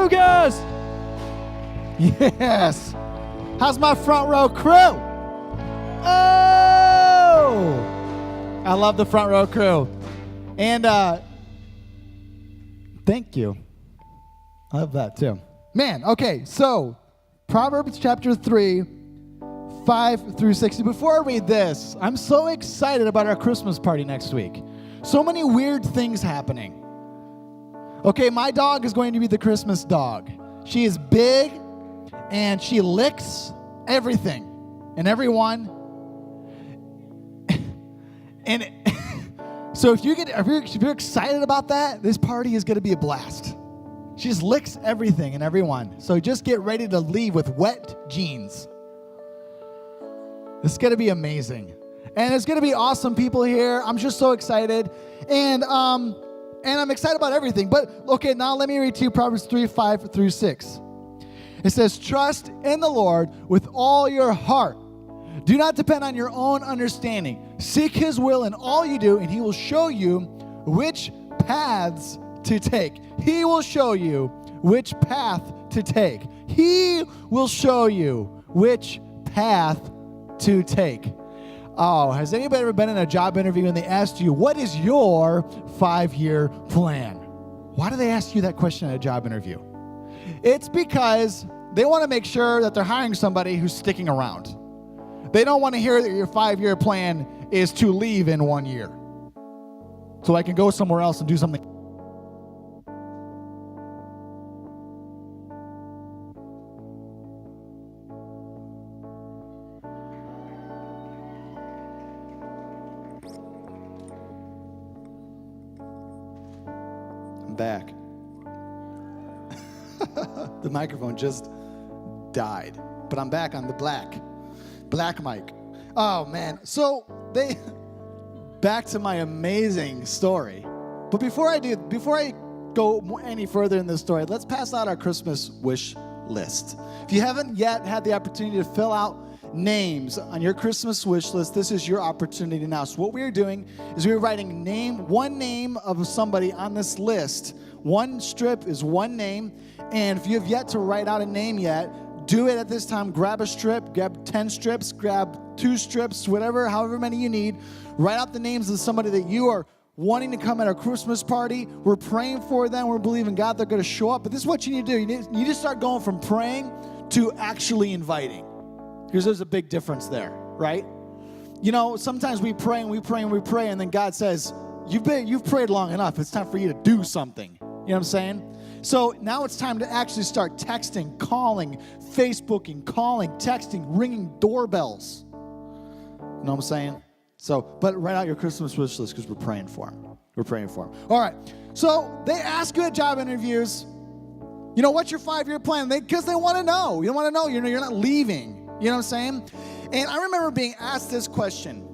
Lucas. Yes. How's my front row crew? Oh! I love the front row crew. And thank you. I love that too. Man, okay, so Proverbs chapter 3, 5 through 60. Before I read this, I'm so excited about our Christmas party next week. So many weird things happening. Okay, my dog is going to be the Christmas dog. She is big, and she licks everything and everyone. And so if you're excited about that, this party is going to be a blast. She just licks everything and everyone. So just get ready to leave with wet jeans. It's going to be amazing. And it's going to be awesome people here. I'm just so excited. And I'm excited about everything. But, okay, now let me read to you Proverbs 3, 5 through 6. It says, trust in the Lord with all your heart. Do not depend on your own understanding. Seek his will in all you do, and he will show you which paths to take. He will show you which path to take. He will show you which path to take. Oh, has anybody ever been in a job interview and they asked you, what is your 5-year plan? Why do they ask you that question at a job interview? It's because they want to make sure that they're hiring somebody who's sticking around. They don't want to hear that your 5-year plan is to leave in 1 year so I can go somewhere else and do something. I'm back. The microphone just died, but I'm back on the black mic. Oh man, so back to my amazing story. But before I go any further in this story, let's pass out our Christmas wish list. If you haven't yet had the opportunity to fill out names on your Christmas wish list, this is your opportunity now. So what we are doing is we're writing one name of somebody on this list. One strip is one name, and if you have yet to write out a name yet, do it at this time. Grab a strip, grab 10 strips, grab 2 strips, however many you need. Write out the names of somebody that you are wanting to come at our Christmas party. We're praying for them. We're believing God they're going to show up. But this is what you need to do. You need to start going from praying to actually inviting. Because there's a big difference there, right? You know, sometimes we pray and we pray and we pray, and then God says, you've prayed long enough. It's time for you to do something. You know what I'm saying? So now it's time to actually start texting, calling, Facebooking, texting, ringing doorbells. You know what I'm saying? So, but write out your Christmas wish list because we're praying for them. We're praying for them. All right. So they ask you at job interviews, you know, what's your 5-year plan? Because they want to know. You want to know. You're not leaving. You know what I'm saying? And I remember being asked this question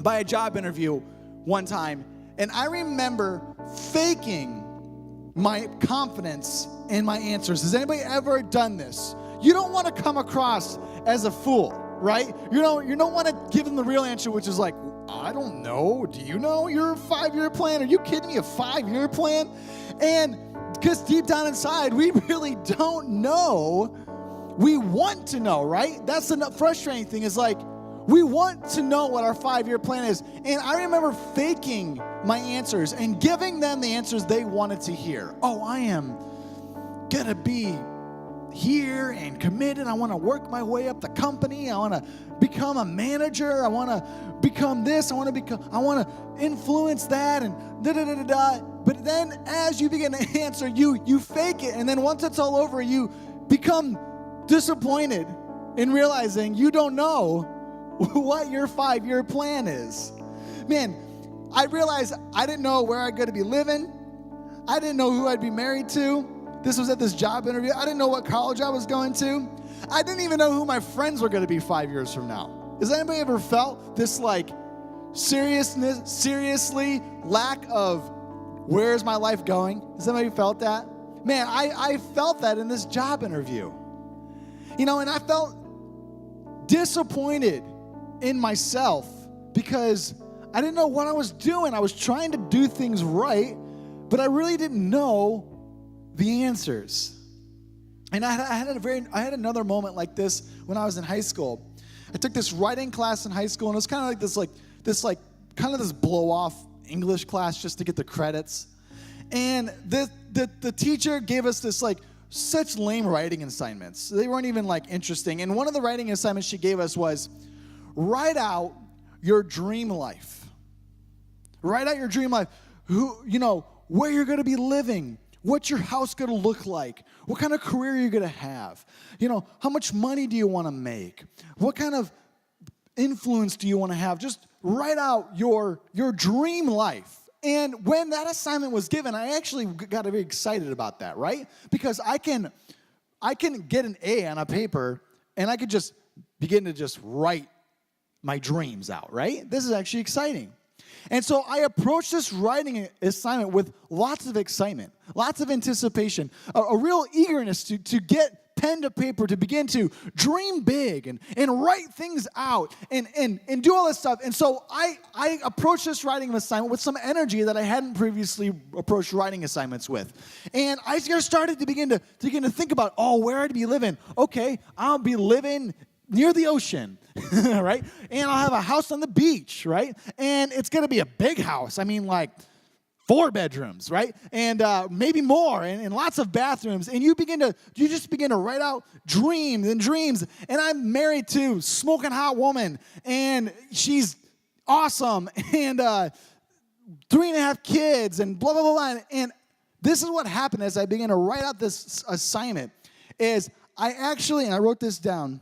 by a job interview one time, and I remember faking my confidence in my answers. Has anybody ever done this? You don't want to come across as a fool, right? You don't want to give them the real answer, which is like, I don't know. Do you know your 5-year plan? Are you kidding me? A 5-year plan? And because deep down inside, we really don't know. We want to know, right? That's the frustrating thing is like, we want to know what our 5-year plan is. And I remember faking my answers and giving them the answers they wanted to hear. Oh, I am going to be here and committed. I want to work my way up the company. I want to become a manager. I want to become this. I want to influence that and da-da-da-da-da. But then as you begin to answer, you fake it. And then once it's all over, you become disappointed in realizing you don't know what your 5-year plan is. Man, I realized I didn't know where I'm going to be living. I didn't know who I'd be married to. This was at this job interview. I didn't know what college I was going to. I didn't even know who my friends were going to be 5 years from now. Has anybody ever felt this like seriously lack of where's my life going? Has anybody felt that? Man, I felt that in this job interview. You know, and I felt disappointed in myself because I didn't know what I was doing. I was trying to do things right, but I really didn't know the answers. And I had another moment like this when I was in high school. I took this writing class in high school, and it was kind of like this blow off English class just to get the credits. And the teacher gave us this such lame writing assignments. They weren't even interesting. And one of the writing assignments she gave us was write out your dream life. Write out your dream life. Where you're going to be living. What's your house going to look like? What kind of career are you going to have? How much money do you want to make? What kind of influence do you want to have? Just write out your dream life. And when that assignment was given, I actually got very excited about that, right? Because I can get an A on a paper, and I could just begin to just write my dreams out, right? This is actually exciting. And so I approached this writing assignment with lots of excitement, lots of anticipation, a real eagerness to get pen to paper, to begin to dream big and write things out and do all this stuff. And so I approached this writing assignment with some energy that I hadn't previously approached writing assignments with. And I just started to begin to think about, where I'd be living. Okay, I'll be living near the ocean, right? And I'll have a house on the beach, right? And it's going to be a big house. I mean, 4 bedrooms, right? And maybe more, and lots of bathrooms. And you just begin to write out dreams. And I'm married to smoking hot woman, and she's awesome, and 3.5 kids, and blah, blah, blah, blah. And this is what happened as I began to write out this assignment, is and I wrote this down,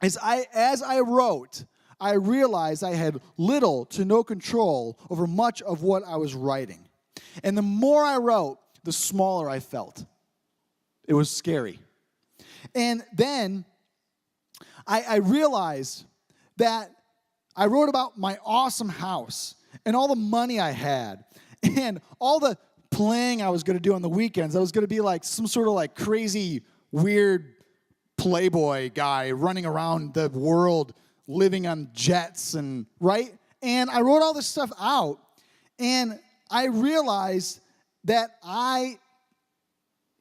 as I wrote, I realized I had little to no control over much of what I was writing. And the more I wrote, the smaller I felt. It was scary. And then I realized that I wrote about my awesome house and all the money I had and all the playing I was going to do on the weekends. I was going to be some sort of crazy, weird playboy guy running around the world, living on jets right? And I wrote all this stuff out, and I realized that I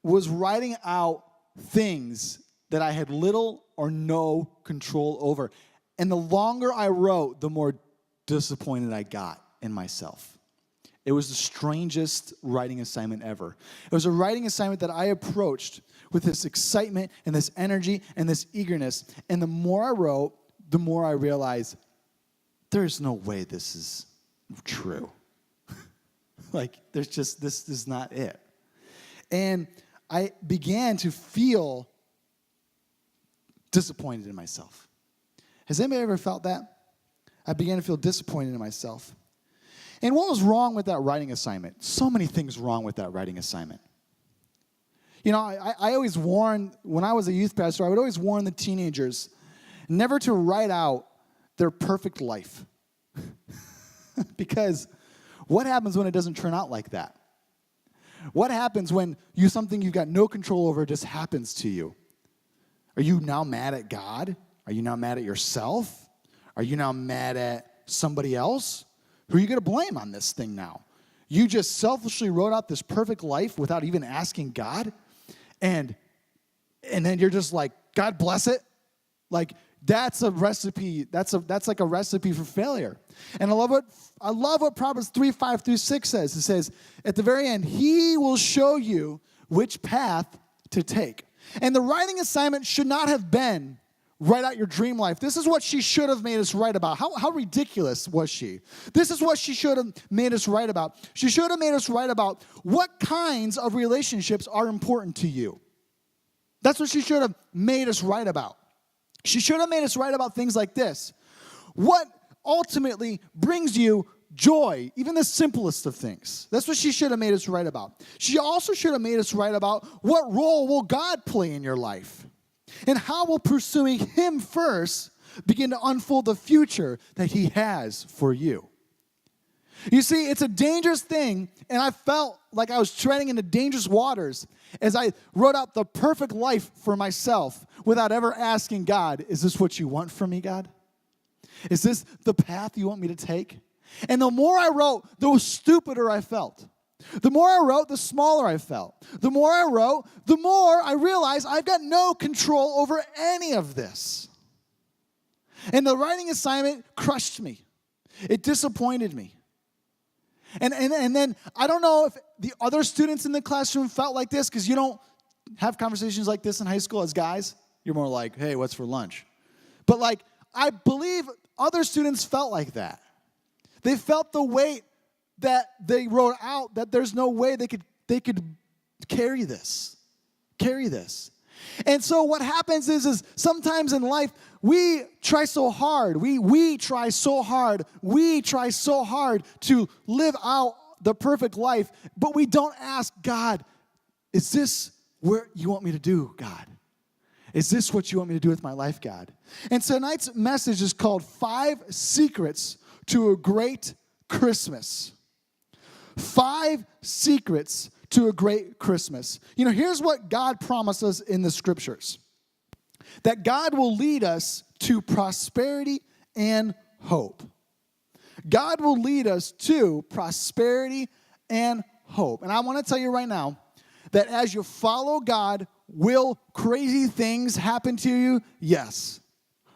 was writing out things that I had little or no control over. And the longer I wrote, the more disappointed I got in myself. It was the strangest writing assignment ever. It was a writing assignment that I approached with this excitement and this energy and this eagerness. And the more I wrote, the more I realized there's no way this is true. This is not it. And I began to feel disappointed in myself. Has anybody ever felt that? I began to feel disappointed in myself. And what was wrong with that writing assignment? So many things wrong with that writing assignment. I always warn, when I was a youth pastor, I would always warn the teenagers never to write out their perfect life. Because what happens when it doesn't turn out like that? What happens when something you've got no control over just happens to you? Are you now mad at God? Are you now mad at yourself? Are you now mad at somebody else? Who are you going to blame on this thing now? You just selfishly wrote out this perfect life without even asking God? And then you're just like, God bless it? That's a recipe. That's like a recipe for failure. And I love what Proverbs 3:5-6 says. It says, at the very end, He will show you which path to take. And the writing assignment should not have been write out your dream life. This is what she should have made us write about. How ridiculous was she? This is what she should have made us write about. She should have made us write about what kinds of relationships are important to you. That's what she should have made us write about. She should have made us write about things like this. What ultimately brings you joy, even the simplest of things. That's what she should have made us write about. She also should have made us write about what role will God play in your life? And how will pursuing Him first begin to unfold the future that He has for you? You see, it's a dangerous thing, and I felt like I was treading into dangerous waters as I wrote out the perfect life for myself without ever asking God, is this what you want from me, God? Is this the path you want me to take? And the more I wrote, the stupider I felt. The more I wrote, the smaller I felt. The more I wrote, the more I realized I've got no control over any of this. And the writing assignment crushed me. It disappointed me. And then I don't know if the other students in the classroom felt like this, because you don't have conversations like this in high school as guys. You're more like, hey, what's for lunch? But like, I believe other students felt like that. They felt the weight that they wrote out, that there's no way they could carry this. And so what happens is sometimes in life, we try so hard. We try so hard to live out the perfect life, but we don't ask God, is this what you want me to do, God? Is this what you want me to do with my life, God? And tonight's message is called 5 Secrets to a Great Christmas. 5 secrets to a great Christmas. You know, here's what God promised us in the scriptures. That God will lead us to prosperity and hope. God will lead us to prosperity and hope. And I want to tell you right now that as you follow God, will crazy things happen to you? Yes.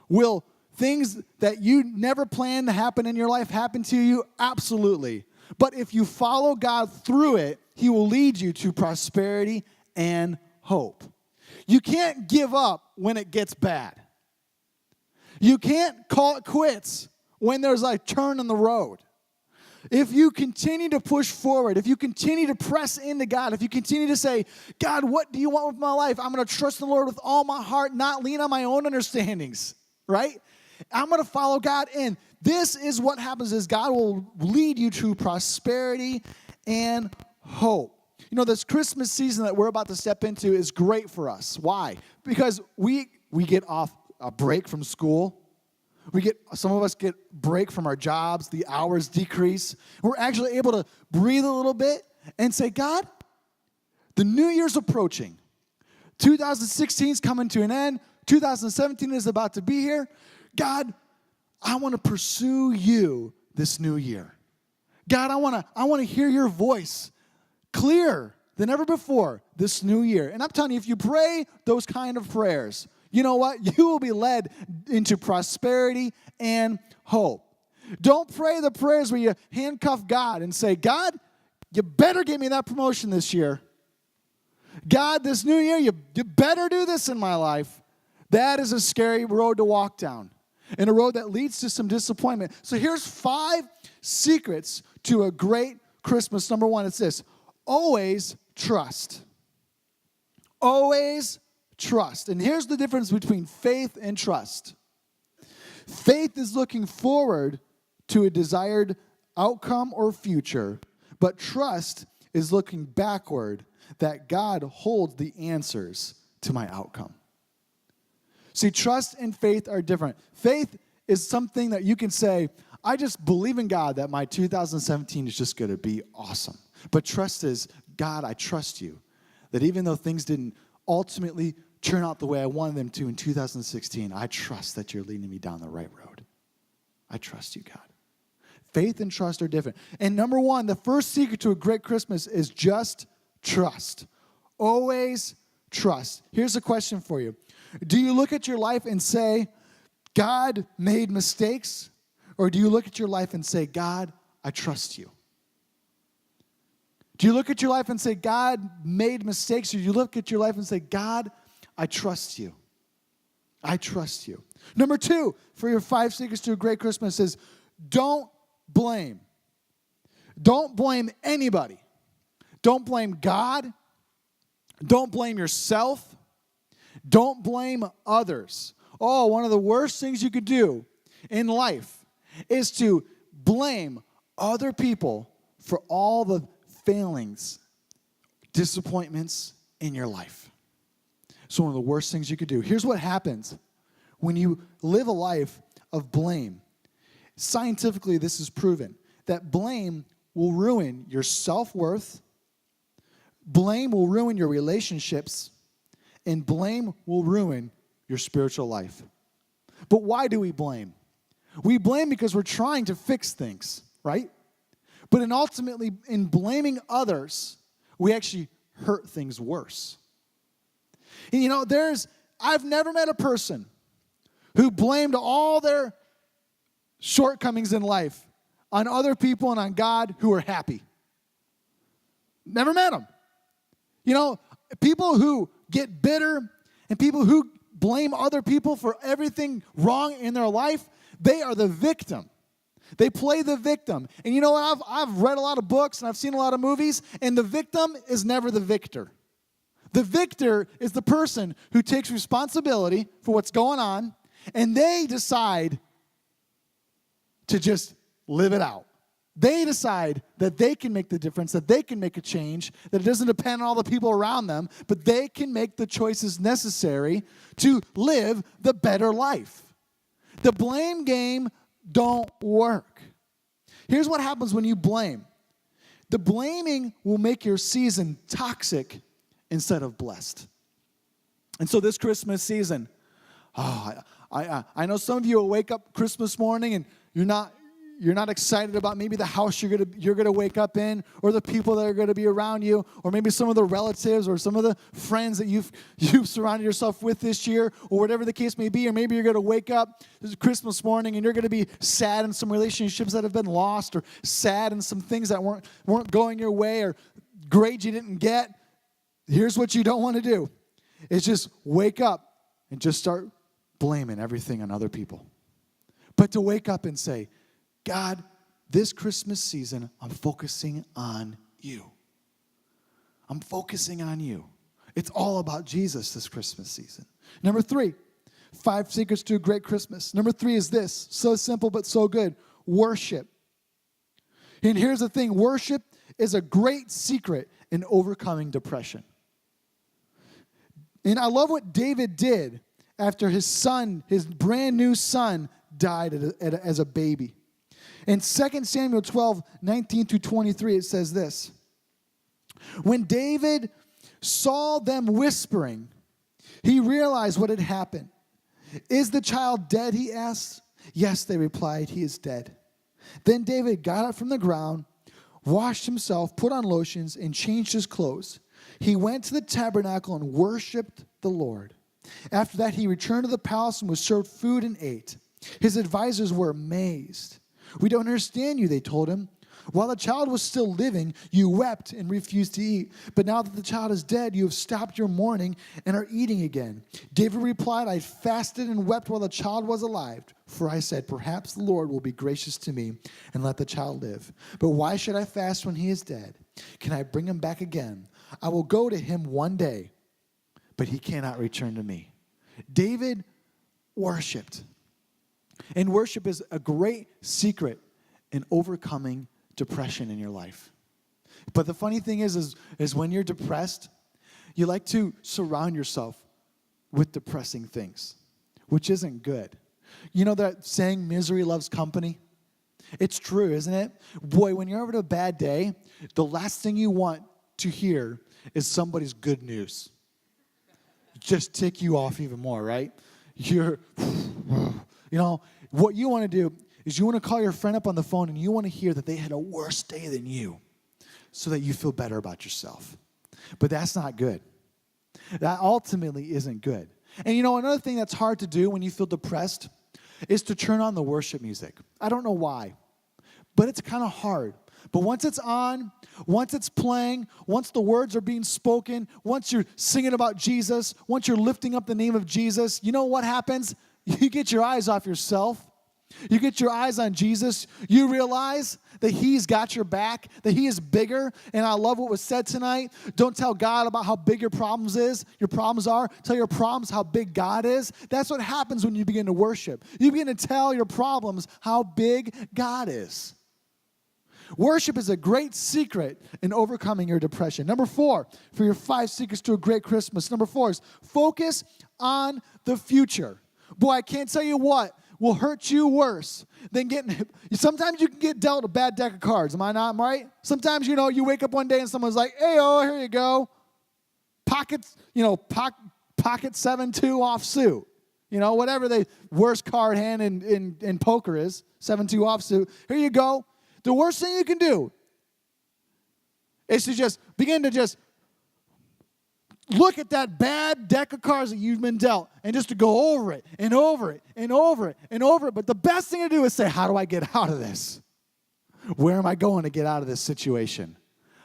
Will things that you never planned to happen in your life happen to you? Absolutely. But if you follow God through it, He will lead you to prosperity and hope. You can't give up when it gets bad. You can't call it quits when there's a turn in the road. If you continue to push forward, if you continue to press into God, if you continue to say, God, what do you want with my life? I'm going to trust the Lord with all my heart, not lean on my own understandings, right? I'm going to follow God in. This is what happens is God will lead you to prosperity and hope. You know, this Christmas season that we're about to step into is great for us. Why? Because we get off a break from school. Some of us get break from our jobs. The hours decrease. We're actually able to breathe a little bit and say, God, the new year's approaching. 2016 is coming to an end. 2017 is about to be here. God, I want to pursue you this new year. God, I want to hear your voice clearer than ever before this new year. And I'm telling you, if you pray those kind of prayers, you know what? You will be led into prosperity and hope. Don't pray the prayers where you handcuff God and say, God, you better give me that promotion this year. God, this new year, you better do this in my life. That is a scary road to walk down, and a road that leads to some disappointment. So here's 5 secrets to a great Christmas. Number 1, it's this: always trust. Always trust. And here's the difference between faith and trust. Faith is looking forward to a desired outcome or future, but trust is looking backward that God holds the answers to my outcome. See, trust and faith are different. Faith is something that you can say, I just believe in God that my 2017 is just going to be awesome. But trust is, God, I trust you. That even though things didn't ultimately turn out the way I wanted them to in 2016, I trust that you're leading me down the right road. I trust you, God. Faith and trust are different. And number 1, the first secret to a great Christmas is just trust. Always trust. Here's a question for you. Do you look at your life and say, God made mistakes? Or do you look at your life and say, God, I trust you? Do you look at your life and say, God made mistakes? Or do you look at your life and say, God, I trust you? I trust you. Number 2, for your 5 secrets to a great Christmas is don't blame. Don't blame anybody. Don't blame God. Don't blame yourself. Don't blame others. Oh, one of the worst things you could do in life is to blame other people for all the failings, disappointments in your life. It's one of the worst things you could do. Here's what happens when you live a life of blame. Scientifically, this is proven that blame will ruin your self-worth, blame will ruin your relationships, and blame will ruin your spiritual life. But why do we blame? We blame because we're trying to fix things, right? But ultimately, in blaming others, we actually hurt things worse. And I've never met a person who blamed all their shortcomings in life on other people and on God who are happy. Never met them. People who get bitter and people who blame other people for everything wrong in their life, they are the victim. They play the victim. And you know what? I've read a lot of books and I've seen a lot of movies, and the victim is never the victor. The victor is the person who takes responsibility for what's going on, and they decide to just live it out. They decide that they can make the difference, that they can make a change, that it doesn't depend on all the people around them, but they can make the choices necessary to live the better life. The blame game don't work. Here's what happens when you blame. The blaming will make your season toxic instead of blessed. And so this Christmas season, I know some of you will wake up Christmas morning and you're not excited about maybe the house you're gonna wake up in, or the people that are gonna be around you, or maybe some of the relatives or some of the friends that you've surrounded yourself with this year, or whatever the case may be. Or maybe you're gonna wake up this Christmas morning and you're gonna be sad in some relationships that have been lost, or sad in some things that weren't going your way, or grades you didn't get. Here's what you don't want to do: is just wake up and just start blaming everything on other people. But to wake up and say, God, this Christmas season, I'm focusing on you. I'm focusing on you. It's all about Jesus this Christmas season. Number 3, 5 secrets to a great Christmas. Number 3 is this, so simple but so good: worship. And here's the thing: worship is a great secret in overcoming depression. And I love what David did after his brand new son, died as a baby. In 2 Samuel 12, 19 through 23, it says this: when David saw them whispering, he realized what had happened. Is the child dead, he asked. Yes, they replied, he is dead. Then David got up from the ground, washed himself, put on lotions, and changed his clothes. He went to the tabernacle and worshiped the Lord. After that, he returned to the palace and was served food and ate. His advisors were amazed. We don't understand you, they told him. While the child was still living, you wept and refused to eat. But now that the child is dead, you have stopped your mourning and are eating again. David replied, I fasted and wept while the child was alive. For I said, perhaps the Lord will be gracious to me and let the child live. But why should I fast when he is dead? Can I bring him back again? I will go to him one day, but he cannot return to me. David worshiped. And worship is a great secret in overcoming depression in your life. But the funny thing is when you're depressed, you like to surround yourself with depressing things, which isn't good. You know that saying, misery loves company? It's true, isn't it? Boy, when you're having a bad day, the last thing you want to hear is somebody's good news. Just tick you off even more, right? What you want to do is you want to call your friend up on the phone and you want to hear that they had a worse day than you so that you feel better about yourself. But that's not good. That ultimately isn't good. And another thing that's hard to do when you feel depressed is to turn on the worship music. I don't know why, but it's kind of hard. But once it's on, once it's playing, once the words are being spoken, once you're singing about Jesus, once you're lifting up the name of Jesus, you know what happens? You get your eyes off yourself. You get your eyes on Jesus. You realize that he's got your back, that he is bigger. And I love what was said tonight. Don't tell God about how big your problems are. Tell your problems how big God is. That's what happens when you begin to worship. You begin to tell your problems how big God is. Worship is a great secret in overcoming your depression. Number 4, for your 5 secrets to a great Christmas. Number 4 is focus on the future. Boy, I can't tell you what will hurt you worse than sometimes you can get dealt a bad deck of cards. Am I right? Sometimes, you wake up one day and someone's like, hey, here you go. Pocket 7-2 offsuit. Whatever the worst card hand in poker is, 7-2 offsuit. Here you go. The worst thing you can do is to just begin to just look at that bad deck of cards that you've been dealt and just to go over it and over it and over it and over it. But the best thing to do is say, how do I get out of this? Where am I going to get out of this situation?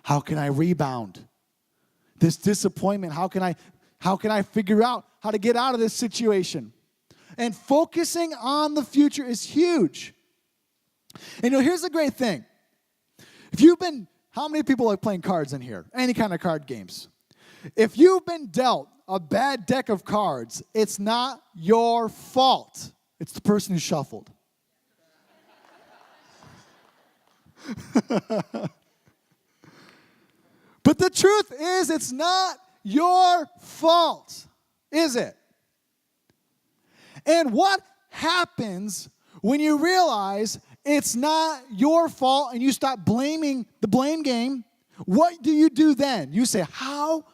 How can I rebound? This disappointment, how can I figure out how to get out of this situation? And focusing on the future is huge. And here's the great thing. How many people like playing cards in here? Any kind of card games. If you've been dealt a bad deck of cards, it's not your fault. It's the person who shuffled. But the truth is, it's not your fault, is it? And what happens when you realize it's not your fault and you stop blaming the blame game? What do you do then? You say, how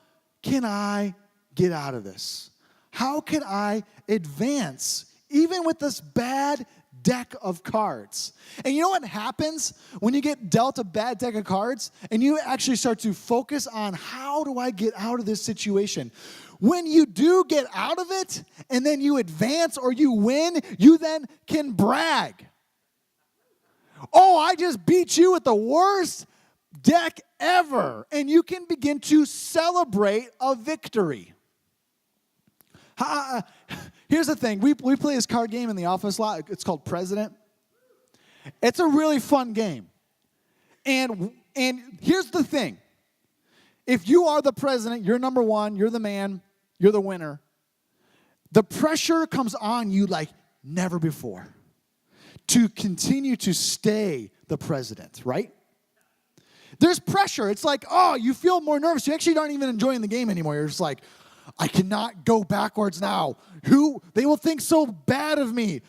can I get out of this? How can I advance even with this bad deck of cards? And you know what happens when you get dealt a bad deck of cards and you actually start to focus on how do I get out of this situation? When you do get out of it and then you advance or you win, you then can brag. Oh, I just beat you with the worst deck ever. And you can begin to celebrate a victory. Here's the thing. We play this card game in the office a lot. It's called President. It's a really fun game. And here's the thing. If you are the president, you're number one, you're the man, you're the winner, the pressure comes on you like never before to continue to stay the president, right? There's pressure. It's like, oh, you feel more nervous. You actually aren't even enjoying the game anymore. You're just like, I cannot go backwards now. They will think so bad of me.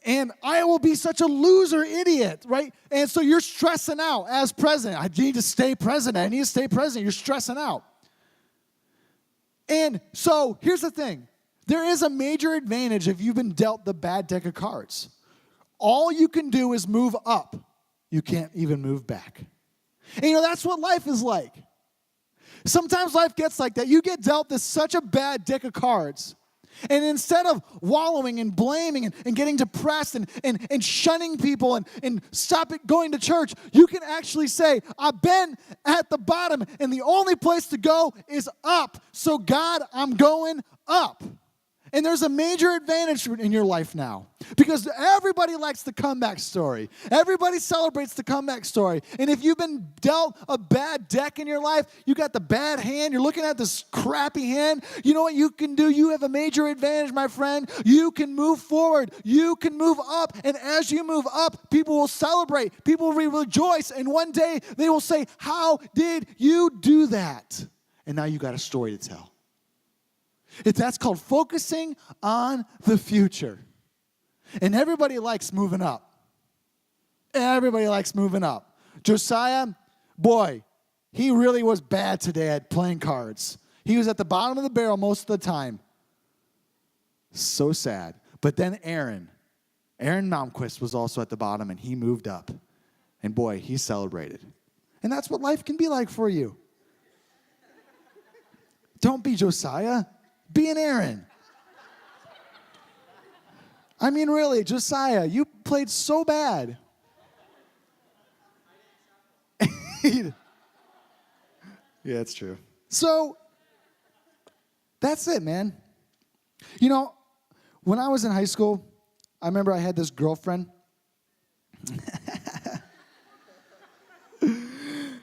And I will be such a loser idiot, right? And so you're stressing out as president. I need to stay president. I need to stay president. You're stressing out. And so here's the thing. There is a major advantage if you've been dealt the bad deck of cards. All you can do is move up. You can't even move back. And that's what life is like. Sometimes life gets like that. You get dealt such a bad deck of cards. And instead of wallowing and blaming and getting depressed and shunning people and stop it going to church, you can actually say, I've been at the bottom and the only place to go is up. So God, I'm going up. And there's a major advantage in your life now because everybody likes the comeback story. Everybody celebrates the comeback story. And if you've been dealt a bad deck in your life, you got the bad hand, you're looking at this crappy hand, you know what you can do? You have a major advantage, my friend. You can move forward. You can move up. And as you move up, people will celebrate. People will rejoice. And one day they will say, how did you do that? And now you got a story to tell. That's called focusing on the future. And everybody likes moving up. Everybody likes moving up. Josiah, boy, he really was bad today at playing cards. He was at the bottom of the barrel most of the time. So sad. But then Aaron Malmquist was also at the bottom, and he moved up. And boy, he celebrated. And that's what life can be like for you. Don't be Josiah. Be an Aaron. I mean, really, Josiah, you played so bad. Yeah, that's true. So, that's it, man. When I was in high school, I remember I had this girlfriend. And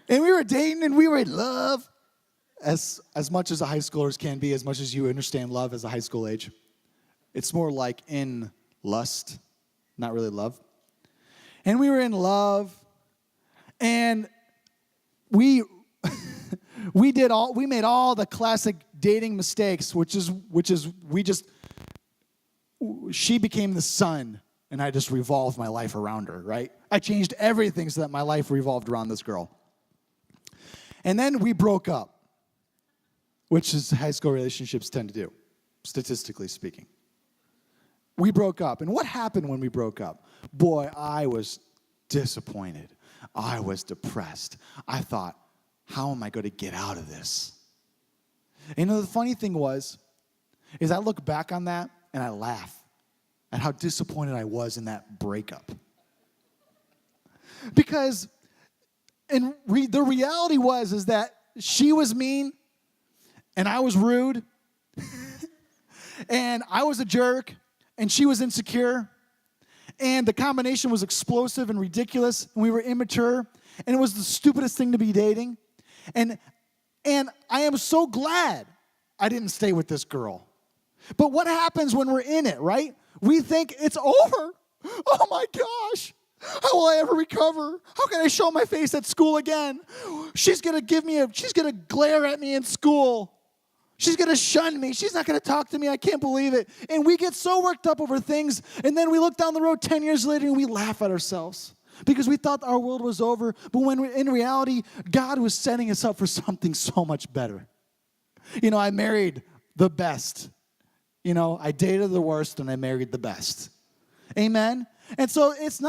we were dating and we were in love. As much as a high schoolers can be, as much as you understand love as a high school age. It's more like in lust, not really love. And we were in love, and we made all the classic dating mistakes, she became the sun, and I just revolved my life around her, right? I changed everything so that my life revolved around this girl. And then we broke up. Which is high school relationships tend to do, statistically speaking. We broke up. And what happened when we broke up? Boy, I was disappointed. I was depressed. I thought, how am I going to get out of this? And the funny thing is I look back on that and I laugh at how disappointed I was in that breakup. Because the reality is that she was mean and I was rude and I was a jerk and she was insecure and the combination was explosive and ridiculous and we were immature and it was the stupidest thing to be dating. And I am so glad I didn't stay with this girl. But what happens when we're in it, right? We think it's over. Oh my gosh. How will I ever recover? How can I show my face at school again? She's going to glare at me in school. She's going to shun me. She's not going to talk to me. I can't believe it. And we get so worked up over things, and then we look down the road 10 years later and we laugh at ourselves because we thought our world was over. But when in reality, God was setting us up for something so much better. I married the best. I dated the worst and I married the best. Amen? And so it's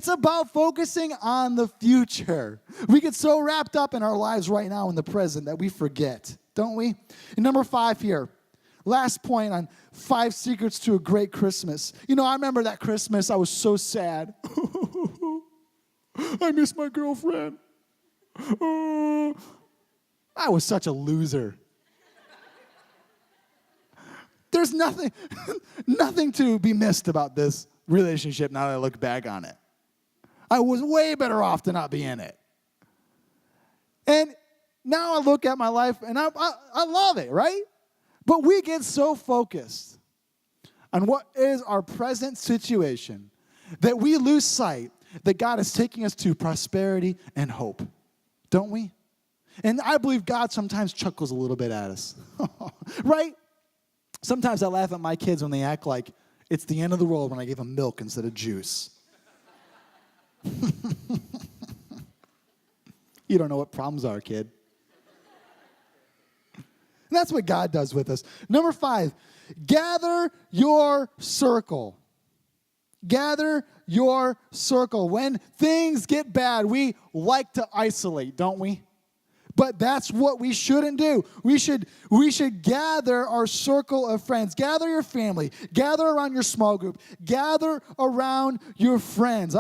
about focusing on the future. We get so wrapped up in our lives right now in the present that we forget, don't we? And number 5 here, last point on 5 secrets to a great Christmas. I remember that Christmas, I was so sad. I miss my girlfriend. I was such a loser. There's nothing to be missed about this relationship now that I look back on it. I was way better off to not be in it. And now I look at my life and I love it, right? But we get so focused on what is our present situation that we lose sight that God is taking us to prosperity and hope, don't we? And I believe God sometimes chuckles a little bit at us, right? Sometimes I laugh at my kids when they act like it's the end of the world when I give them milk instead of juice. You don't know what problems are, kid. And that's what God does with us. Number 5, gather your circle. Gather your circle. When things get bad, we like to isolate, don't we? But that's what we shouldn't do. We should gather our circle of friends. Gather your family. Gather around your small group. Gather around your friends.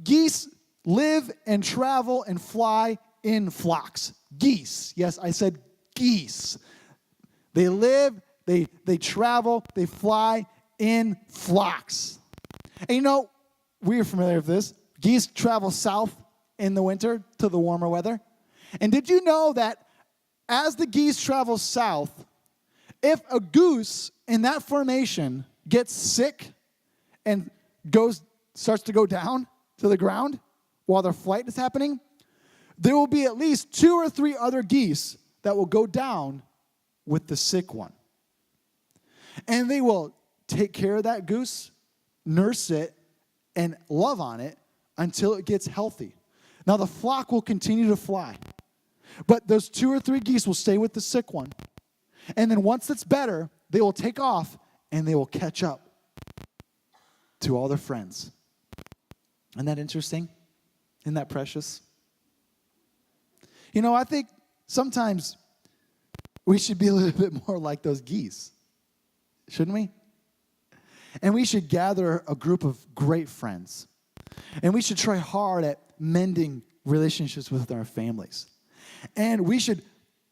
Geese live and travel and fly in flocks. Geese. Yes, I said geese. They live, they travel, they fly in flocks. And we're familiar with this. Geese travel south in the winter to the warmer weather. And did you know that as the geese travel south, if a goose in that formation gets sick and starts to go down to the ground while their flight is happening, there will be at least 2 or 3 other geese that will go down with the sick one. And they will take care of that goose, nurse it, and love on it until it gets healthy. Now, the flock will continue to fly, but those 2 or 3 geese will stay with the sick one. And then once it's better, they will take off and they will catch up to all their friends. Isn't that interesting? Isn't that precious? I think sometimes we should be a little bit more like those geese, shouldn't we? And we should gather a group of great friends. And we should try hard at mending relationships with our families. And we should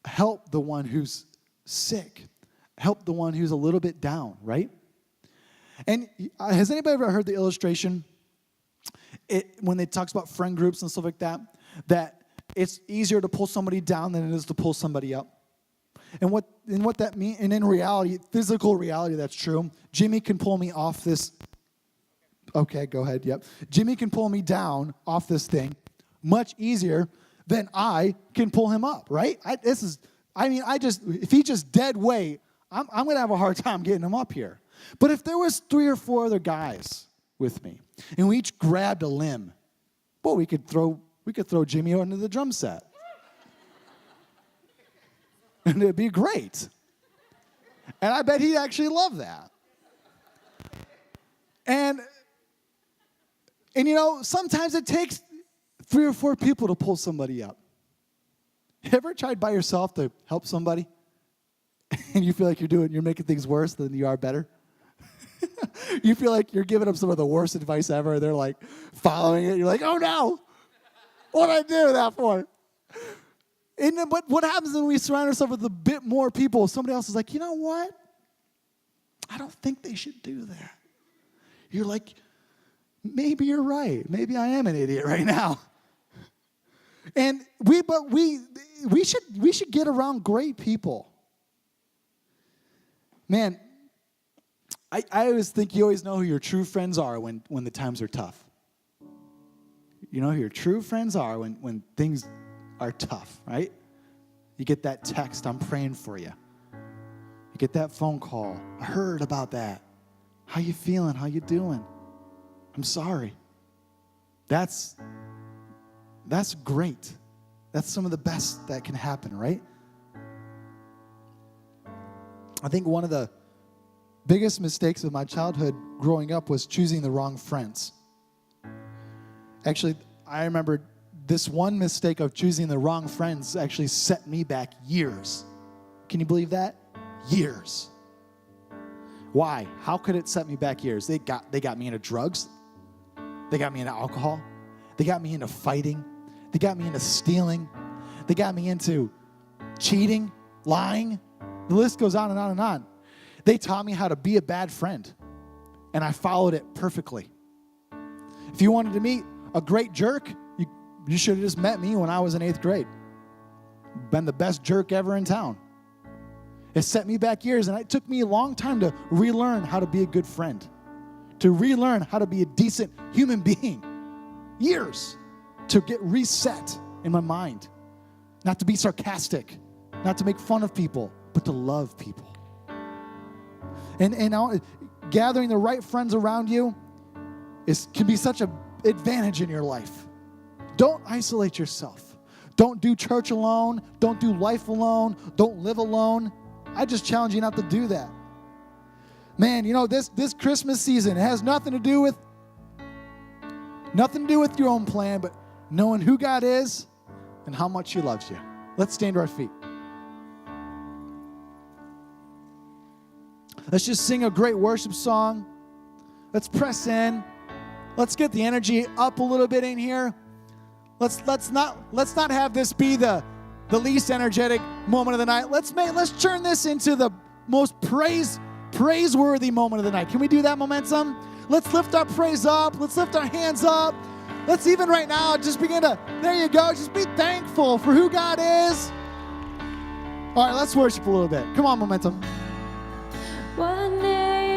help the one who's sick, help the one who's a little bit down, right? And has anybody ever heard the illustration when it talks about friend groups and stuff like that it's easier to pull somebody down than it is to pull somebody up? And what that means, and in reality, physical reality, that's true. Jimmy can pull me off this. Okay, go ahead. Yep. Jimmy can pull me down off this thing much easier than I can pull him up, right? If he just dead weight, I'm going to have a hard time getting him up here. But if there was 3 or 4 other guys with me, and we each grabbed a limb, well, we could throw Jimmy into the drum set. And it'd be great. And I bet he'd actually love that. And And sometimes it takes 3 or 4 people to pull somebody up. Ever tried by yourself to help somebody? And you feel like you're making things worse than you are better? You feel like you're giving them some of the worst advice ever. They're like following it. You're like, oh no, what did I do that for? And then, but what happens when we surround ourselves with a bit more people? Somebody else is like, you know what? I don't think they should do that. You're like, maybe you're right. Maybe I am an idiot right now. And we should get around great people. Man, I always think you always know who your true friends are when the times are tough. You know who your true friends are when things are tough, right? You get that text, I'm praying for you. You get that phone call, I heard about that. How you feeling? How you doing? I'm sorry. That's great. That's some of the best that can happen, right? I think one of the biggest mistakes of my childhood growing up was choosing the wrong friends. Actually, I remember this one mistake of choosing the wrong friends actually set me back years. Can you believe that? Years. Why? How could it set me back years? They got me into drugs. They got me into alcohol. They got me into fighting. They got me into stealing. They got me into cheating, lying. The list goes on and on and on. They taught me how to be a bad friend, and I followed it perfectly. If you wanted to meet a great jerk, you should have just met me when I was in 8th grade. Been the best jerk ever in town. It set me back years, and it took me a long time to relearn how to be a good friend, to relearn how to be a decent human being. Years to get reset in my mind. Not to be sarcastic, not to make fun of people, but to love people. And gathering the right friends around you can be such an advantage in your life. Don't isolate yourself. Don't do church alone. Don't do life alone. Don't live alone. I just challenge you not to do that. Man, this Christmas season has nothing to do with your own plan, but knowing who God is and how much He loves you. Let's stand to our feet. Let's just sing a great worship song. Let's press in. Let's get the energy up a little bit in here. Let's not have this be the least energetic moment of the night. Let's turn this into the most praiseworthy moment of the night. Can we do that, Momentum? Let's lift our praise up. Let's lift our hands up. Let's even right now just begin to, there you go, just be thankful for who God is. All right, let's worship a little bit. Come on, Momentum.